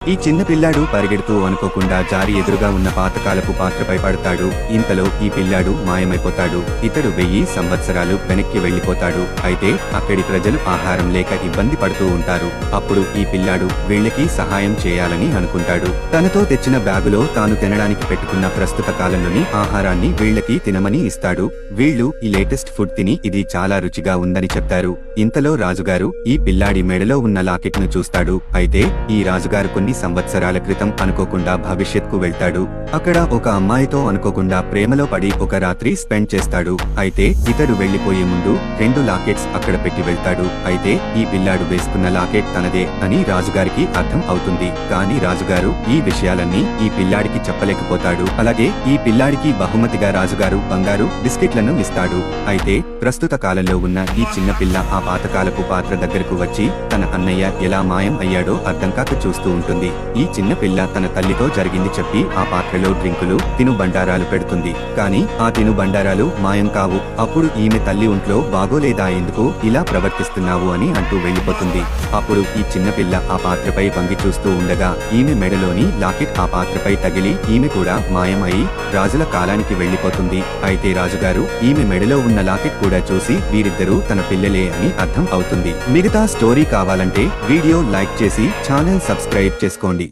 ఈ చిన్న పిల్లాడు పరిగెడుతూ అనుకోకుండా జారి ఎదురుగా ఉన్న పాతకాలపు పాత్రపై పడతాడు. ఇంతలో ఈ పిల్లాడు మాయమైపోతాడు. ఇతడు 1000 సంవత్సరాలు వెనక్కి వెళ్లిపోతాడు. అయితే అక్కడి ప్రజలు ఆహారం లేక ఇబ్బంది పడుతూ ఉంటారు. అప్పుడు ఈ పిల్లాడు వీళ్ళకి సహాయం చేయాలని అనుకుంటాడు. తనతో తెచ్చిన బ్యాగులో తాను తినడానికి పెట్టుకున్న ప్రస్తుత కాలంలోని ఆహారాన్ని వీళ్ళకి తినమని ఇస్తాడు. వీళ్ళు ఈ లేటెస్ట్ ఫుడ్ తిని ఇది చాలా రుచిగా ఉందని చెప్తారు. ఇంతలో రాజుగారు ఈ పిల్లాడి మెడలో ఉన్న లాకెట్ ను చూస్తాడు. అయితే ఈ రాజుగారు కొన్ని సంవత్సరాల క్రితం అనుకోకుండా భవిష్యత్కు వెళ్తాడు. అక్కడ ఒక అమ్మాయితో అనుకోకుండా ప్రేమలో పడి ఒక రాత్రి స్పెండ్ చేస్తాడు. అయితే ఇతడు వెళ్లిపోయే ముందు 2 లాకెట్స్ అక్కడ పెట్టి వెళ్తాడు. అయితే ఈ పిల్లాడు వేసుకున్న లాకెట్ తనదే అని రాజుగారికి అర్థం అవుతుంది. కానీ రాజుగారు ఈ విషయాలన్నీ ఈ పిల్లాడికి చెప్పలేకపోతాడు. అలాగే ఈ పిల్లాడికి బహుమతిగా రాజుగారు బంగారు బిస్కెట్లను ఇస్తాడు. అయితే ప్రస్తుత కాలంలో ఉన్న ఈ చిన్న పిల్ల ఆ పాతకాలపు పాత్ర దగ్గరకు వచ్చి తన అన్నయ్య ఎలా మాయం అయ్యాడో అర్థం కాక చూస్తూ ఉంటుంది. ఈ చిన్న పిల్ల తన తల్లితో జరిగింది చెప్పి ఆ పాత్రలో డ్రింకులు తిను బండారాలు పెడుతుంది. కానీ ఆ తిను బండారాలు మాయం కావు. అప్పుడు ఈమె తల్లి ఒంట్లో బాగోలేదా, ఎందుకు ఇలా ప్రవర్తిస్తున్నావు అని అంటూ వెళ్లిపోతుంది. అప్పుడు ఈ చిన్న పిల్ల ఆ పాత్రపై వంగి చూస్తూ ఉండగా ఈమె మెడలోని లాకెట్ ఆ పాత్రపై తగిలి ఈమె కూడా మాయం అయి రాజుల కాలానికి వెళ్లిపోతుంది. అయితే రాజుగారు ఈమె మెడలో ఉన్న లాకెట్ కూడా చూసి వీరిద్దరూ తన పిల్లలే అని అర్థం అవుతుంది. మిగతా స్టోరీ కావాలంటే వీడియో లైక్ చేసి ఛానల్ సబ్స్క్రైబ్ చేసుకోండి.